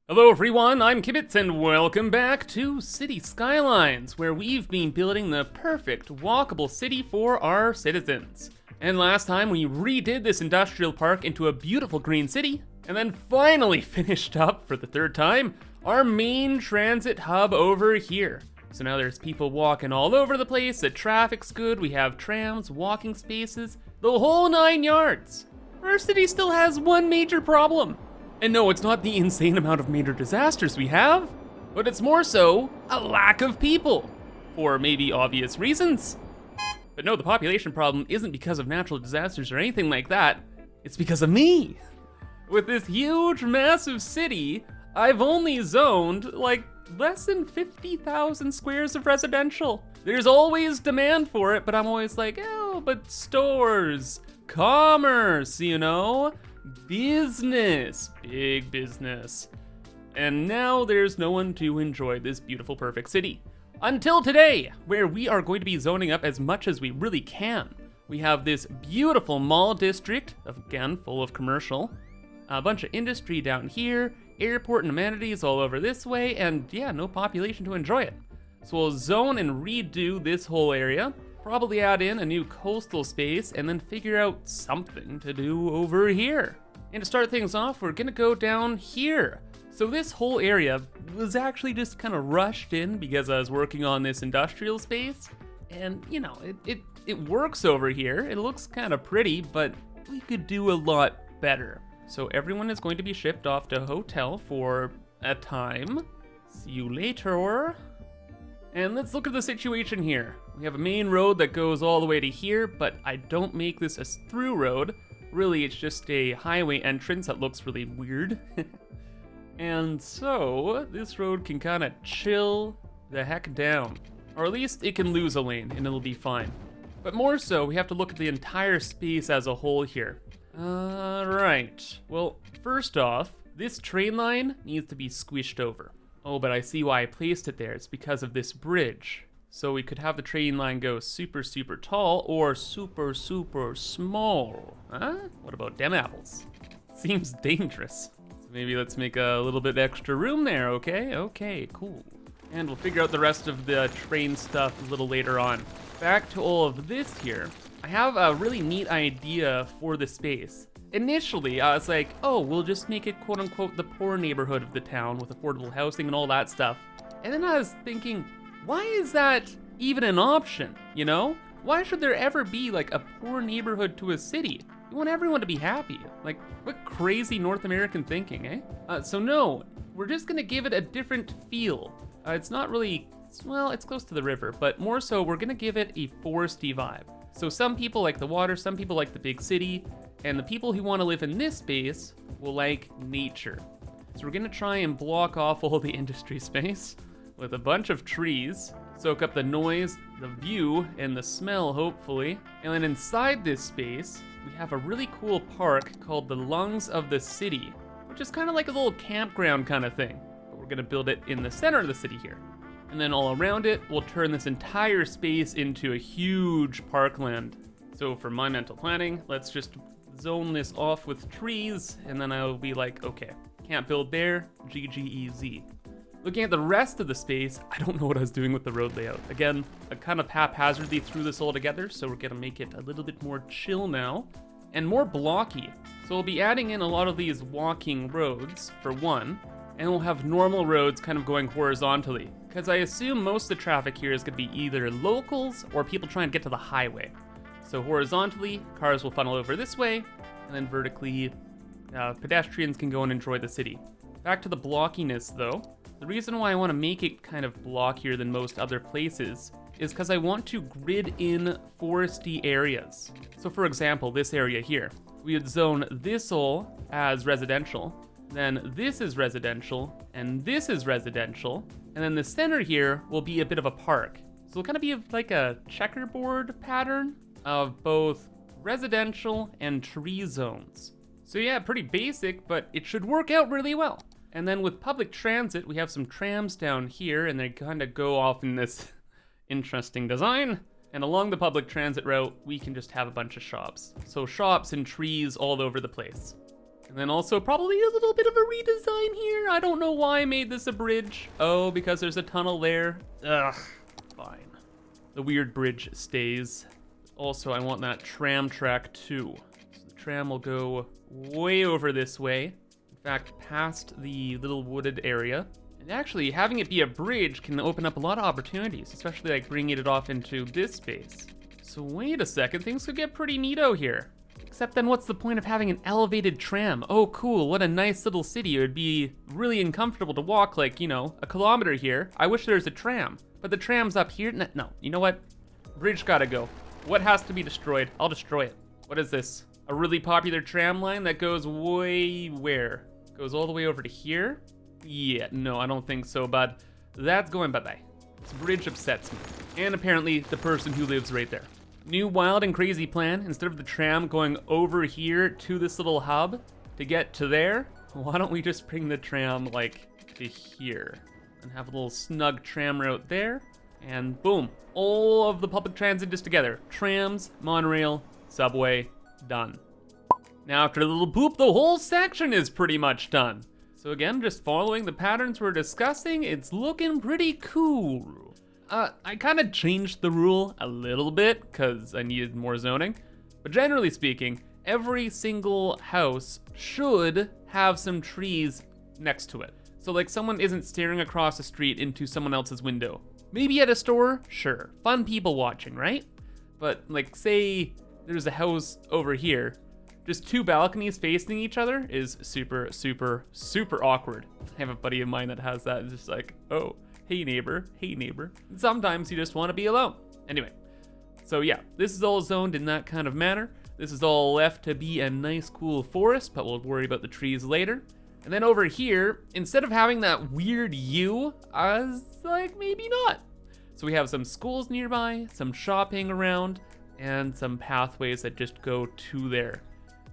Hello everyone, I'm Kibitz and welcome back to City Skylines, where we've been building the perfect walkable city for our citizens. And last time we redid this industrial park into a beautiful green city, and then finally finished up for the third time, our main transit hub over here. So now there's people walking all over the place, the traffic's good, we have trams, walking spaces, the whole 9 yards. Our city still has one major problem. And no, it's not the insane amount of major disasters we have, but it's more so a lack of people, for maybe obvious reasons. But no, the population problem isn't because of natural disasters or anything like that, it's because of me. With this huge, massive city, I've only zoned like less than 50,000 squares of residential. There's always demand for it, but I'm always like, oh, but stores, commerce, you know? Business, big business. And now there's no one to enjoy this beautiful, perfect city. Until today, where we are going to be zoning up as much as we really can. We have this beautiful mall district, again, full of commercial, a bunch of industry down here, airport and amenities all over this way, and yeah, no population to enjoy it. So we'll zone and redo this whole area, probably add in a new coastal space, and then figure out something to do over here. And to start things off, we're gonna go down here. So this whole area was actually just kind of rushed in because I was working on this industrial space. And you know, it works over here. It looks kind of pretty, but we could do a lot better. So everyone is going to be shipped off to a hotel for a time. See you later. And let's look at the situation here. We have a main road that goes all the way to here, but I don't make this a through road. Really, it's just a highway entrance that looks really weird. And so, this road can kind of chill the heck down. Or at least it can lose a lane and it'll be fine. But more so, we have to look at the entire space as a whole here. Alright, well, first off, this train line needs to be squished over. Oh, but I see why I placed it there. It's because of this bridge. So we could have the train line go super, super tall or super, super small. Huh? What about dem apples? Seems dangerous. So maybe let's make a little bit extra room there, okay? Okay, cool. And we'll figure out the rest of the train stuff a little later on. Back to all of this here. I have a really neat idea for the space. Initially, I was like, oh, we'll just make it quote unquote the poor neighborhood of the town with affordable housing and all that stuff. And then I was thinking, why is that even an option, you know? Why should there ever be like a poor neighborhood to a city? You want everyone to be happy. Like, what crazy North American thinking, eh? So no, we're just gonna give it a different feel. It's not really, well, it's close to the river, but more so we're gonna give it a foresty vibe. So some people like the water, some people like the big city, and the people who want to live in this space will like nature. So we're gonna try and block off all the industry space with a bunch of trees, soak up the noise, the view, and the smell, hopefully. And then inside this space, we have a really cool park called the Lungs of the City, which is kind of like a little campground kind of thing. But we're gonna build it in the center of the city here. And then all around it, we'll turn this entire space into a huge parkland. So for my mental planning, let's just zone this off with trees, and then I'll be like, okay, can't build there, GGEZ. Looking at the rest of the space, I don't know what I was doing with the road layout. Again, I kind of haphazardly threw this all together, so we're gonna make it a little bit more chill now, and more blocky. So we'll be adding in a lot of these walking roads, for one, and we'll have normal roads kind of going horizontally, because I assume most of the traffic here is gonna be either locals or people trying to get to the highway. So horizontally, cars will funnel over this way, and then vertically, pedestrians can go and enjoy the city. Back to the blockiness though. The reason why I want to make it kind of blockier than most other places is because I want to grid in foresty areas. So for example, this area here, we would zone this all as residential, then this is residential, and this is residential, and then the center here will be a bit of a park. So it'll kind of be like a checkerboard pattern of both residential and tree zones. So yeah, pretty basic, but it should work out really well. And then with public transit, we have some trams down here, and they kind of go off in this interesting design. And along the public transit route, we can just have a bunch of shops. So shops and trees all over the place. And then also probably a little bit of a redesign here. I don't know why I made this a bridge. Oh, because there's a tunnel there. Ugh, fine. The weird bridge stays. Also, I want that tram track too. So the tram will go way over this way. In fact, past the little wooded area. And actually, having it be a bridge can open up a lot of opportunities, especially like bringing it off into this space. So wait a second, things could get pretty neato here. Except then what's the point of having an elevated tram? Oh cool, what a nice little city. It would be really uncomfortable to walk like, you know, a kilometer here. I wish there was a tram, but the tram's up here. No, you know what? Bridge gotta go. What has to be destroyed? I'll destroy it. What is this? A really popular tram line that goes way where? Goes all the way over to here? Yeah, no, I don't think so, bud. That's going bye-bye. This bridge upsets me. And apparently the person who lives right there. New wild and crazy plan. Instead of the tram going over here to this little hub to get to there, why don't we just bring the tram like to here and have a little snug tram route there, and boom, all of the public transit just together. Trams, monorail, subway, done. Now after a little boop, the whole section is pretty much done. So again, just following the patterns we're discussing, it's looking pretty cool. I kind of changed the rule a little bit because I needed more zoning, but generally speaking, every single house should have some trees next to it. So like someone isn't staring across the street into someone else's window. Maybe at a store, sure, fun people watching, right? But like say there's a house over here, just two balconies facing each other is super, super, super awkward. I have a buddy of mine that has that. It's just like, oh, hey neighbor, hey neighbor. And sometimes you just want to be alone. Anyway, so yeah, this is all zoned in that kind of manner. This is all left to be a nice, cool forest, but we'll worry about the trees later. And then over here, instead of having that weird U, I was like, maybe not. So we have some schools nearby, some shopping around, and some pathways that just go to there.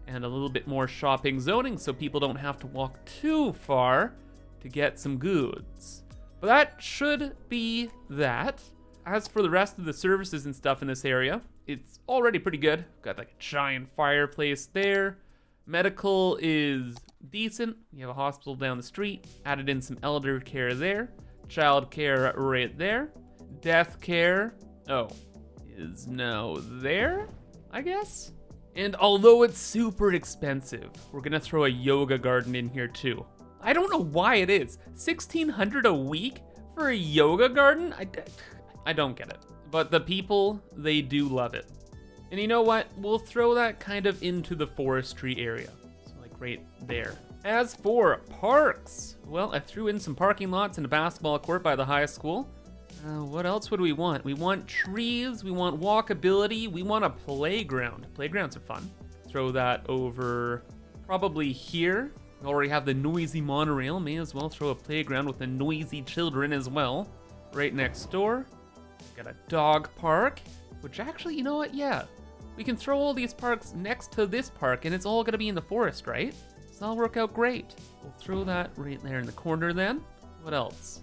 And a little bit more shopping zoning so people don't have to walk too far to get some goods. But that should be that. As for the rest of the services and stuff in this area, it's already pretty good. Got like a giant fireplace there. Medical is decent. We have a hospital down the street. Added in some elder care there. Child care right there. Death care, is now there, I guess? And although it's super expensive, we're gonna throw a yoga garden in here too. I don't know why it is. $1,600 a week for a yoga garden? I don't get it. But the people, they do love it. And you know what? We'll throw that kind of into the forestry area. So like right there. As for parks, well, I threw in some parking lots and a basketball court by the high school. What else would we want? We want trees, we want walkability, we want a playground. Playgrounds are fun. Throw that over probably here. We already have the noisy monorail. May as well throw a playground with the noisy children as well. Right next door. Got a dog park, which actually, you know what? Yeah. We can throw all these parks next to this park and it's all gonna be in the forest, right? So that'll work out great. We'll throw that right there in the corner then. What else?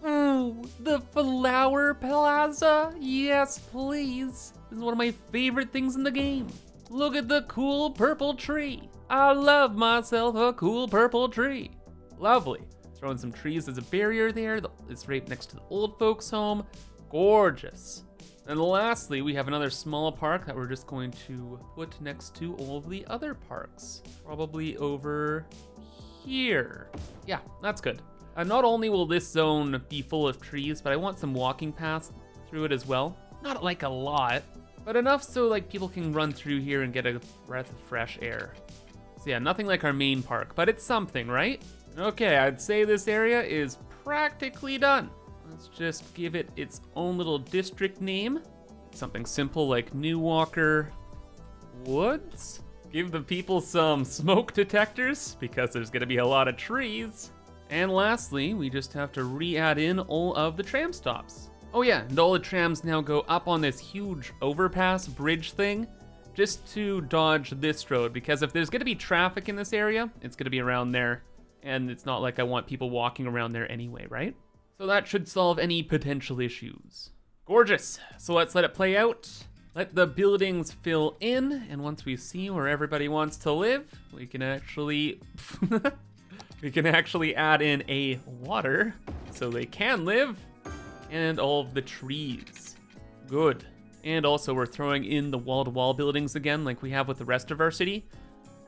Ooh, the flower plaza? Yes, please. This is one of my favorite things in the game. Look at the cool purple tree. I love myself a cool purple tree. Lovely. Throwing some trees as a barrier there. It's right next to the old folks home. Gorgeous. And lastly, we have another small park that we're just going to put next to all of the other parks. Probably over here. Yeah, that's good. Not only will this zone be full of trees, but I want some walking paths through it as well. Not like a lot, but enough so like people can run through here and get a breath of fresh air. So yeah, nothing like our main park, but it's something, right? Okay, I'd say this area is practically done. Let's just give it its own little district name. Something simple like New Walker Woods. Give the people some smoke detectors because there's gonna be a lot of trees. And lastly, we just have to re-add in all of the tram stops. Oh yeah, and all the trams now go up on this huge overpass bridge thing just to dodge this road, because if there's gonna be traffic in this area, it's gonna be around there, and it's not like I want people walking around there anyway, right? So that should solve any potential issues. Gorgeous, so let's let it play out. Let the buildings fill in, and once we see where everybody wants to live, we can actually We can actually add in a water so they can live, and all of the trees. Good. And also we're throwing in the wall-to-wall buildings again like we have with the rest of our city.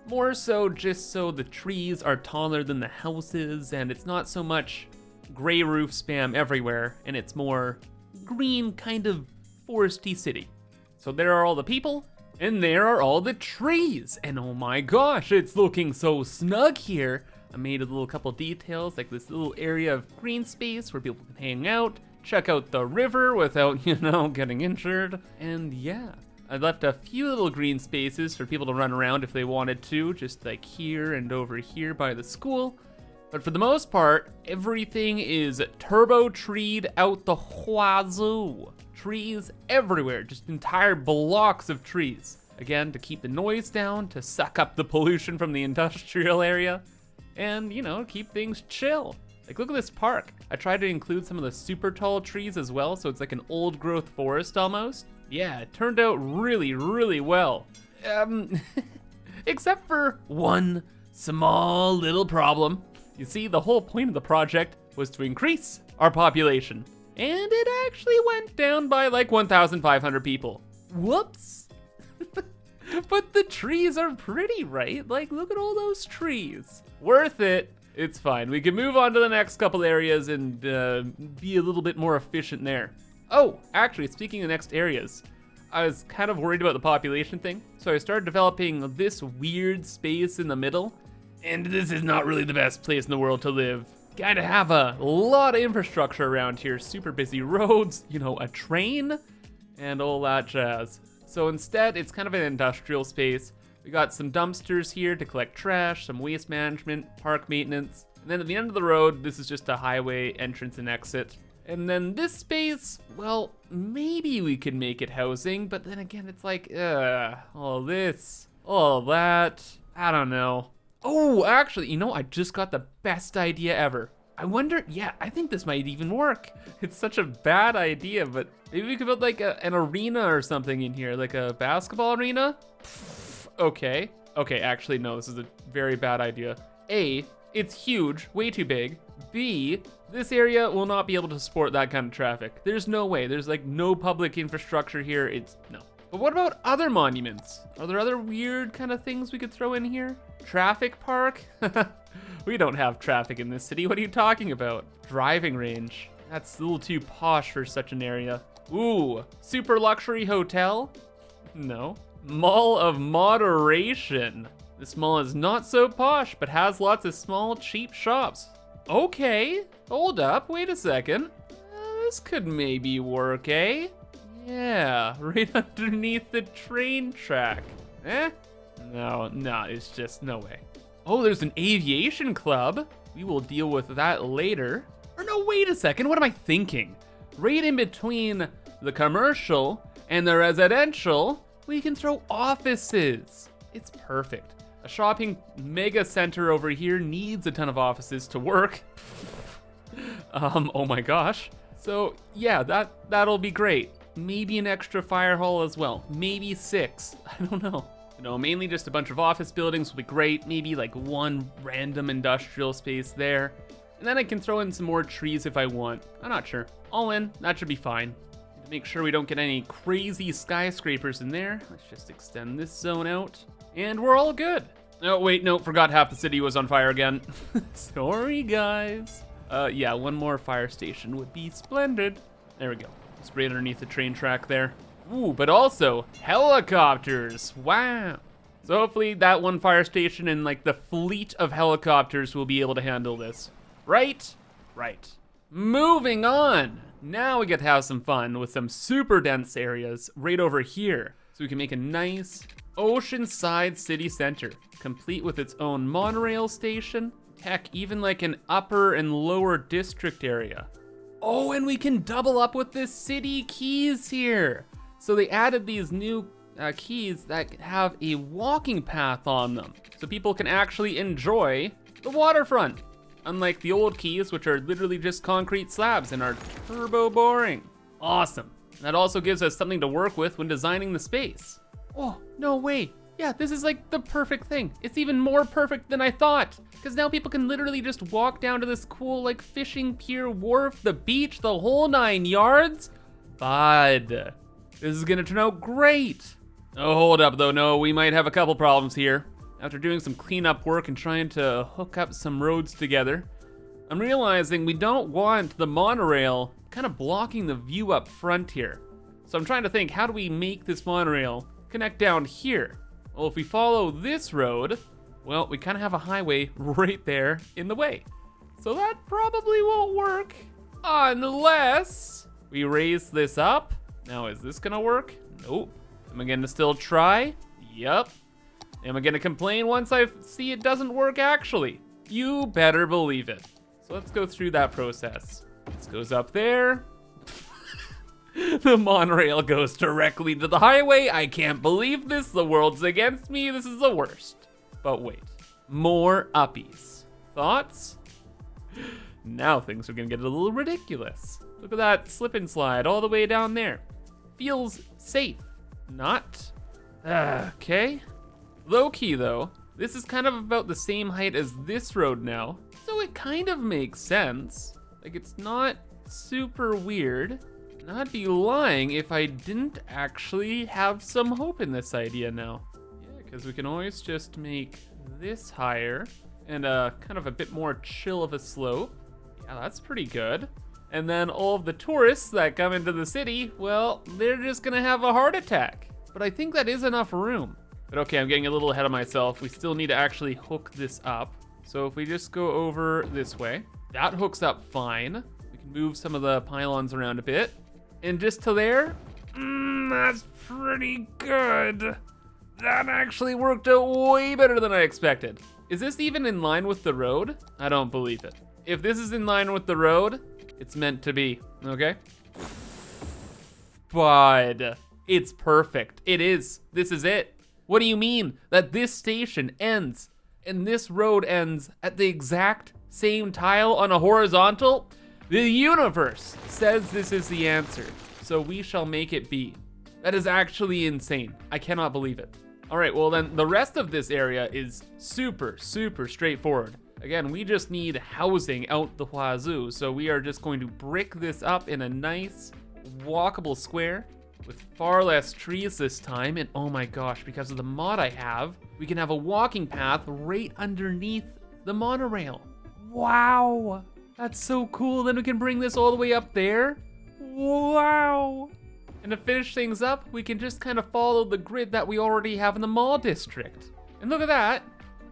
More so just so the trees are taller than the houses and it's not so much gray roof spam everywhere and it's more green kind of foresty city. So there are all the people and there are all the trees. And oh my gosh, it's looking so snug here. I made a little couple details like this little area of green space where people can hang out, check out the river without, getting injured. And yeah, I left a few little green spaces for people to run around if they wanted to, just like here and over here by the school. But for the most part, everything is turbo-treed out the wazoo. Trees everywhere, just entire blocks of trees. Again, to keep the noise down, to suck up the pollution from the industrial area, and, keep things chill. Like, look at this park. I tried to include some of the super tall trees as well, so it's like an old growth forest almost. Yeah, it turned out really, really well. Except for one small little problem. You see, the whole point of the project was to increase our population. And it actually went down by like 1,500 people. Whoops. But the trees are pretty, right? Like, look at all those trees. Worth it. It's fine. We can move on to the next couple areas and be a little bit more efficient there. Oh, actually, speaking of next areas, I was kind of worried about the population thing, so I started developing this weird space in the middle, and this is not really the best place in the world to live. Gotta have a lot of infrastructure around here, super busy roads, a train, and all that jazz. So instead, it's kind of an industrial space. We got some dumpsters here to collect trash, some waste management, park maintenance, and then at the end of the road, this is just a highway entrance and exit. And then this space, well, maybe we could make it housing, but then again, it's like, all this, all that, I don't know. Oh, actually, I just got the best idea ever. I wonder, I think this might even work. It's such a bad idea, but maybe we could build like an arena or something in here, like a basketball arena? Okay, actually, no, this is a very bad idea. A, it's huge, way too big. B, this area will not be able to support that kind of traffic. There's no way, there's like no public infrastructure here, no. But what about other monuments? Are there other weird kind of things we could throw in here? Traffic park? We don't have traffic in this city, what are you talking about? Driving range, that's a little too posh for such an area. Ooh, super luxury hotel? No. Mall of moderation. This mall is not so posh, but has lots of small, cheap shops. Okay, hold up, wait a second. This could maybe work, eh? Yeah, right underneath the train track. No, it's just no way. Oh, there's an aviation club. We will deal with that later. Or no, wait a second, what am I thinking? Right in between the commercial and the residential, we can throw offices. It's perfect. A shopping mega center over here needs a ton of offices to work. Oh my gosh. So yeah, that'll be great. Maybe an extra fire hall as well. Maybe 6, I don't know. Mainly just a bunch of office buildings will be great. Maybe like one random industrial space there. And then I can throw in some more trees if I want. I'm not sure. All in, that should be fine. Make sure we don't get any crazy skyscrapers in there. Let's just extend this zone out. And we're all good. Oh, wait, no, forgot half the city was on fire again. Sorry, guys. Yeah, one more fire station would be splendid. There we go. Just right underneath the train track there. Ooh, but also helicopters. Wow. So hopefully that one fire station and like the fleet of helicopters will be able to handle this. Right? Right. Moving on. Now we get to have some fun with some super dense areas right over here. So we can make a nice oceanside city center, complete with its own monorail station. Heck, even like an upper and lower district area. Oh, and we can double up with the city keys here. So they added these new keys that have a walking path on them. So people can actually enjoy the waterfront. Unlike the old keys, which are literally just concrete slabs and are turbo boring. Awesome. That also gives us something to work with when designing the space. Oh, no way. Yeah, this is like the perfect thing. It's even more perfect than I thought. Because now people can literally just walk down to this cool like fishing pier, wharf, the beach, the whole 9 yards. Bud, this is gonna turn out great. Oh, hold up though, no, we might have a couple problems here. After doing some cleanup work and trying to hook up some roads together, I'm realizing we don't want the monorail kind of blocking the view up front here. So I'm trying to think, how do we make this monorail connect down here? Well, if we follow this road, well, we kind of have a highway right there in the way. So that probably won't work unless we raise this up. Now, is this gonna work? Nope. Am I gonna still try? Yep. Am I gonna complain once I see it doesn't work actually? You better believe it. So let's go through that process. This goes up there. The monorail goes directly to the highway. I can't believe this. The world's against me. This is the worst. But wait, more uppies. Thoughts? Now things are gonna get a little ridiculous. Look at that slip and slide all the way down there. Feels safe, not? Okay. Low key though, this is kind of about the same height as this road now. So it kind of makes sense. Like it's not super weird. And I'd be lying if I didn't actually have some hope in this idea now. Yeah, because we can always just make this higher and kind of a bit more chill of a slope. Yeah, that's pretty good. And then all of the tourists that come into the city, well, they're just gonna have a heart attack. But I think that is enough room. But okay, I'm getting a little ahead of myself. We still need to actually hook this up. So if we just go over this way, that hooks up fine. We can move some of the pylons around a bit. And just to there, that's pretty good. That actually worked out way better than I expected. Is this even in line with the road? I don't believe it. If this is in line with the road, it's meant to be, okay? But it's perfect. It is. This is it. What do you mean that this station ends and this road ends at the exact same tile on a horizontal? The universe says this is the answer, so we shall make it be. That is actually insane. I cannot believe it. All right, well then the rest of this area is super, super straightforward. Again, we just need housing out the wazoo, so we are just going to brick this up in a nice walkable square with far less trees this time. And oh my gosh, because of the mod I have, we can have a walking path right underneath the monorail. Wow, that's so cool. Then we can bring this all the way up there. Wow. And to finish things up, we can just kind of follow the grid that we already have in the mall district. And look at that,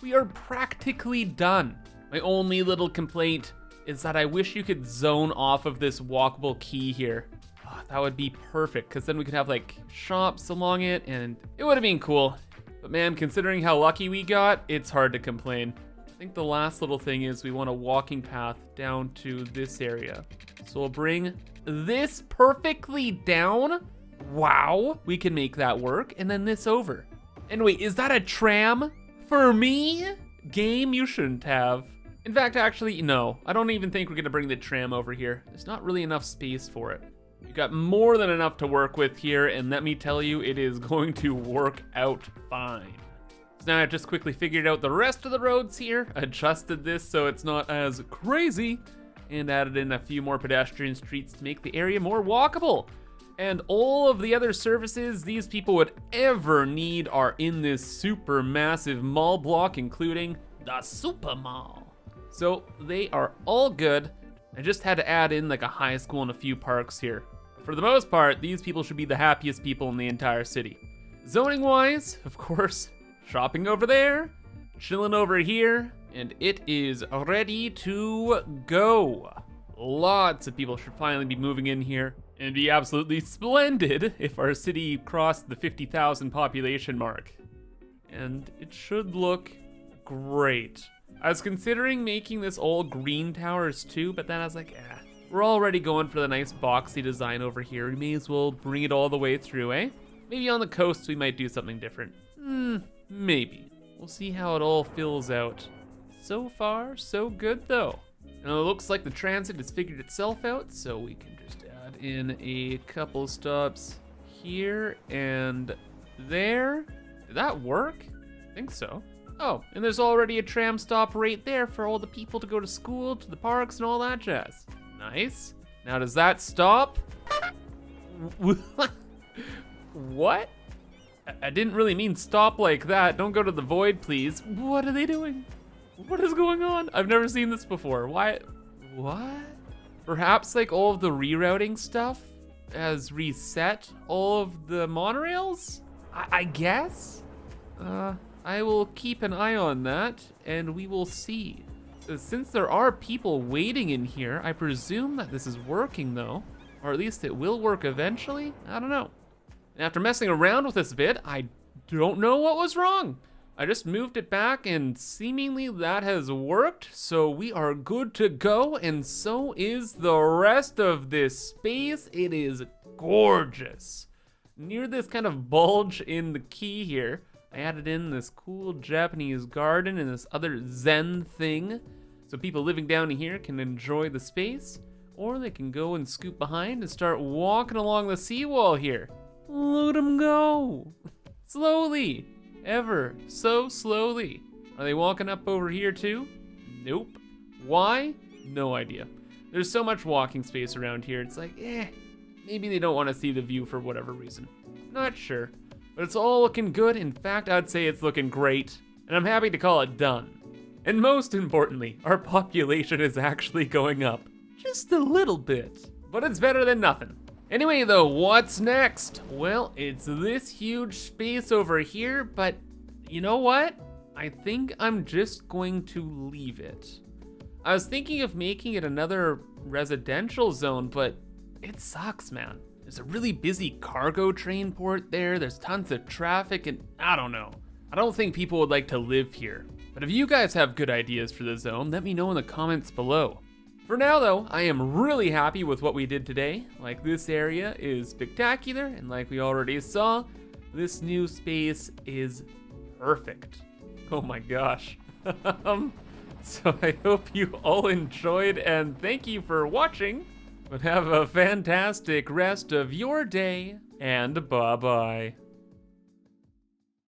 we are practically done. My only little complaint is that I wish you could zone off of this walkable quay here. Oh, that would be perfect, because then we could have like shops along it and it would have been cool. But man, considering how lucky we got, it's hard to complain. I think the last little thing is we want a walking path down to this area. So we'll bring this perfectly down. Wow, we can make that work. And then this over. And wait, is that a tram for me? Game, you shouldn't have. In fact, actually, no. I don't even think we're gonna bring the tram over here. There's not really enough space for it. We've got more than enough to work with here, and let me tell you, it is going to work out fine. So now I've just quickly figured out the rest of the roads here, adjusted this so it's not as crazy, and added in a few more pedestrian streets to make the area more walkable. And all of the other services these people would ever need are in this super massive mall block, including the Super Mall. So they are all good. I just had to add in like a high school and a few parks here. For the most part, these people should be the happiest people in the entire city. Zoning wise, of course, shopping over there, chilling over here, and it is ready to go. Lots of people should finally be moving in here, and it'd be absolutely splendid if our city crossed the 50,000 population mark. And it should look great. I was considering making this all green towers too, but then I was like, we're already going for the nice boxy design over here. We may as well bring it all the way through, eh? Maybe on the coast we might do something different. Maybe. We'll see how it all fills out. So far, so good though. And it looks like the transit has figured itself out, so we can just add in a couple stops here and there. Did that work? I think so. Oh, and there's already a tram stop right there for all the people to go to school, to the parks, and all that jazz. Nice. Now, does that stop? What? I didn't really mean stop like that. Don't go to the void, please. What are they doing? What is going on? I've never seen this before. Why? What? Perhaps like all of the rerouting stuff has reset all of the monorails? I guess? I will keep an eye on that and we will see. Since there are people waiting in here, I presume that this is working though, or at least it will work eventually. I don't know. And after messing around with this a bit, I don't know what was wrong. I just moved it back and seemingly that has worked. So we are good to go, and so is the rest of this space. It is gorgeous. Near this kind of bulge in the quay here, I added in this cool Japanese garden and this other Zen thing. So people living down here can enjoy the space, or they can go and scoot behind and start walking along the seawall here. Look at them go. Slowly, ever so slowly. Are they walking up over here too? Nope. Why? No idea. There's so much walking space around here. It's like, maybe they don't want to see the view for whatever reason. Not sure. But it's all looking good. In fact, I'd say it's looking great. And I'm happy to call it done. And most importantly, our population is actually going up. Just a little bit. But it's better than nothing. Anyway though, what's next? Well, it's this huge space over here, but you know what? I think I'm just going to leave it. I was thinking of making it another residential zone, but it sucks, man. There's a really busy cargo train port there. There's tons of traffic and I don't know. I don't think people would like to live here. But if you guys have good ideas for the zone, let me know in the comments below. For now though, I am really happy with what we did today. Like, this area is spectacular, and like we already saw, this new space is perfect. Oh my gosh. So I hope you all enjoyed, and thank you for watching. But have a fantastic rest of your day, and bye-bye.